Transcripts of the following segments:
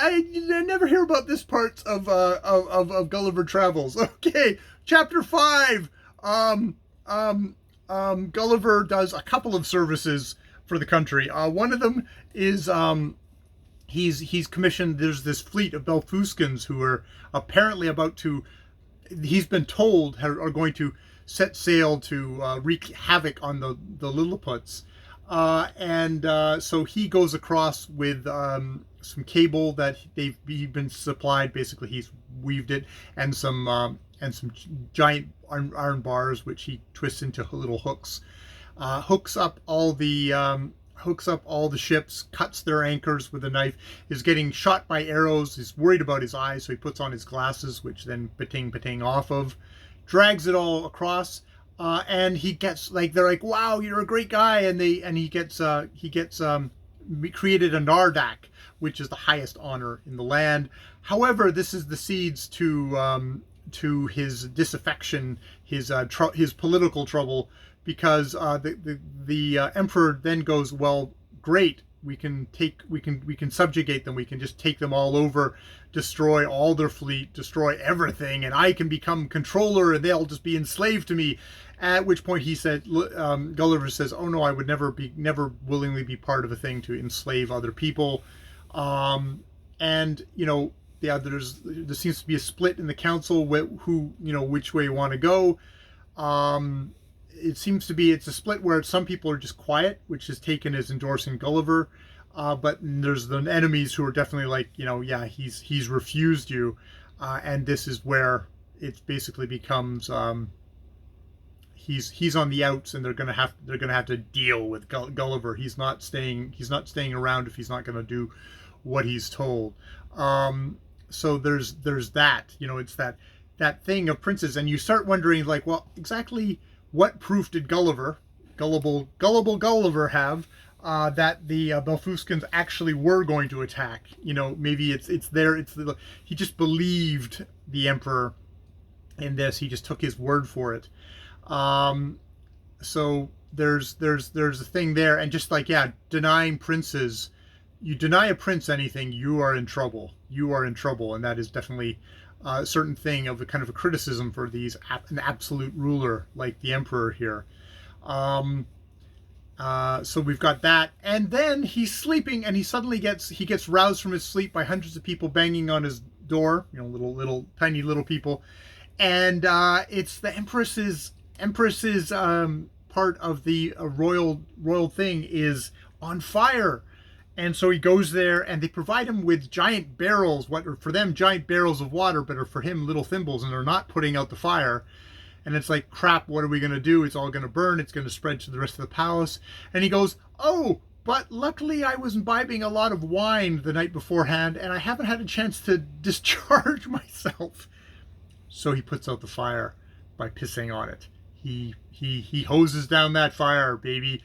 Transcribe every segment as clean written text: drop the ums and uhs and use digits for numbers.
I never hear about this part of Gulliver Travels. Okay, chapter 5. Gulliver does a couple of services for the country. One of them is he's commissioned. There's this fleet of Belfuskins who are apparently about to. He's been told are going to set sail to wreak havoc on the Lilliputs. So he goes across with some cable that he's been supplied. Basically, he's weaved it, and some giant iron bars, which he twists into little hooks. Hooks up all the ships, cuts their anchors with a knife. Is getting shot by arrows. He's worried about his eyes, so he puts on his glasses, which then pating off of. Drags it all across. And he gets they're like, wow, you're a great guy, and he gets created a Nardak, which is the highest honor in the land. However, this is the seeds to his disaffection, his political trouble, because the emperor then goes, well, great, we can subjugate them, we can just take them all over, destroy all their fleet, destroy everything, and I can become controller, and they'll just be enslaved to me. At which point he said, Gulliver says, "Oh no, I would never willingly be part of a thing to enslave other people." And there seems to be a split in the council which way you want to go. It seems to be it's a split where some people are just quiet, which is taken as endorsing Gulliver, but there's the enemies who are definitely like, yeah, he's refused you, and this is where it basically becomes. He's on the outs, and they're gonna have to deal with Gulliver. He's not staying around if he's not gonna do what he's told. So there's that. It's that thing of princes, and you start wondering, like, well, exactly what proof did gullible Gulliver have that the Belfuskins actually were going to attack? Maybe he just believed the emperor in this. He just took his word for it. So there's a thing there, and just like, yeah, denying princes, you deny a prince anything, you are in trouble, and that is definitely a certain thing of a kind of a criticism for an absolute ruler like the emperor here. So we've got that, and then he's sleeping, and he suddenly gets roused from his sleep by hundreds of people banging on his door, little tiny little people, and it's the empress's part of the royal thing is on fire. And so he goes there, and they provide him with giant barrels, what are for them giant barrels of water, but are for him little thimbles, and they're not putting out the fire. And it's like, crap, what are we going to do? It's all going to burn. It's going to spread to the rest of the palace. And he goes, oh, but luckily I was imbibing a lot of wine the night beforehand, and I haven't had a chance to discharge myself. So he puts out the fire by pissing on it. He hoses down that fire, baby.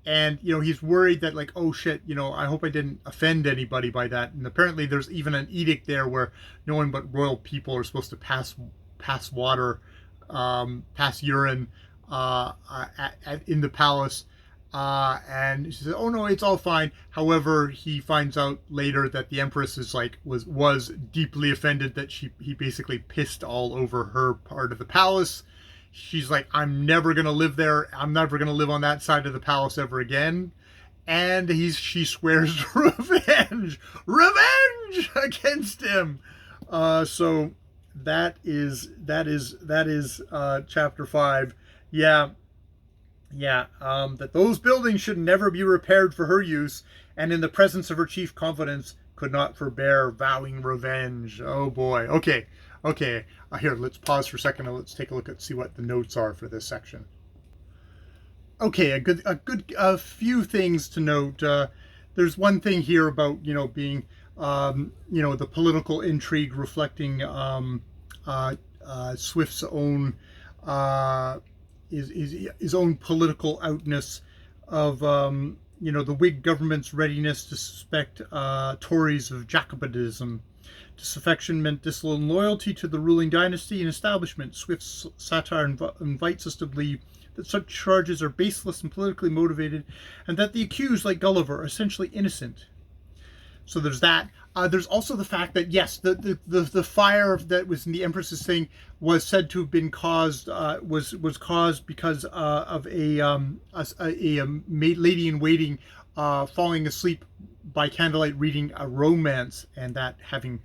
And he's worried that, like, oh shit, I hope I didn't offend anybody by that. And apparently there's even an edict there where no one but royal people are supposed to pass water, pass urine in the palace. And she says, oh no, it's all fine. However, he finds out later that the empress was deeply offended that he basically pissed all over her part of the palace. She's like, I'm never going to live there. I'm never going to live on that side of the palace ever again. And she swears revenge against him. So that is chapter 5. Yeah. That those buildings should never be repaired for her use, and in the presence of her chief confidence could not forbear vowing revenge. Oh boy. Okay. Here, let's pause for a second and let's take a look at see what the notes are for this section. Okay, a few things to note. There's one thing here about being the political intrigue reflecting Swift's own his own political outness of the Whig government's readiness to suspect Tories of Jacobitism. Disaffection meant disloyal loyalty to the ruling dynasty and establishment. Swift's satire invites us to believe that such charges are baseless and politically motivated, and that the accused, like Gulliver, are essentially innocent. So there's that. There's also the fact that yes, the fire that was in the Empress's thing was said to have been caused was caused because of a lady in waiting falling asleep by candlelight reading a romance, and that having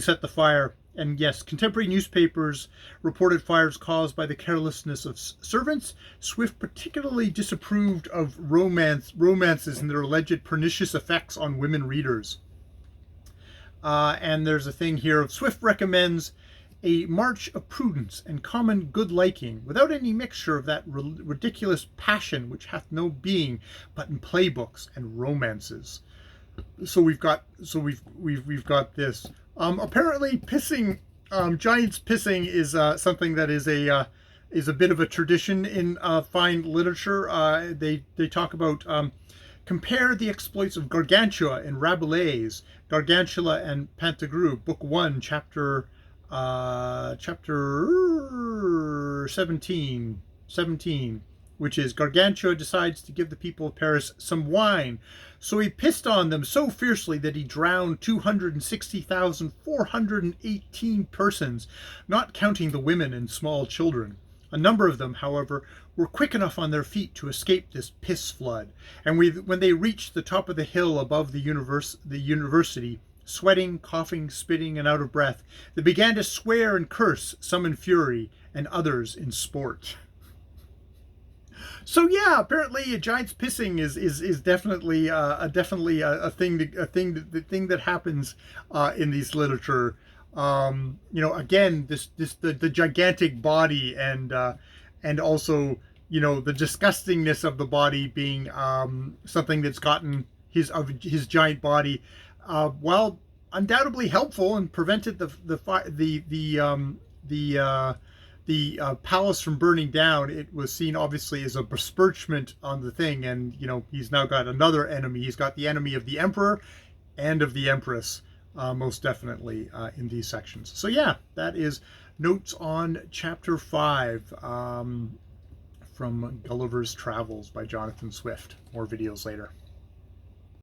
set the fire. And yes, contemporary newspapers reported fires caused by the carelessness of servants. Swift particularly disapproved of romances and their alleged pernicious effects on women readers. And there's a thing here of Swift recommends a march of prudence and common good liking, without any mixture of that ridiculous passion which hath no being but in playbooks and romances. So we've got this. Apparently, pissing, giants pissing is something that is a bit of a tradition in fine literature. They talk about compare the exploits of Gargantua and Rabelais, Gargantula and Pantagruel, Book 1, chapter 17, which is Gargantua decides to give the people of Paris some wine. So he pissed on them so fiercely that he drowned 260,418 persons, not counting the women and small children. A number of them, however, were quick enough on their feet to escape this piss flood, and when they reached the top of the hill above the university, sweating, coughing, spitting, and out of breath, they began to swear and curse, some in fury and others in sport. So yeah, apparently giants pissing is definitely a thing that happens in these literature. Again, the gigantic body and also the disgustingness of the body being something that's gotten his giant body, while undoubtedly helpful and prevented the palace from burning down. It was seen obviously as a besmirchment on the thing, and he's now got another enemy. He's got the enemy of the emperor and of the empress, most definitely in these sections. So yeah, that is notes on chapter 5 from Gulliver's Travels by Jonathan Swift. More videos later.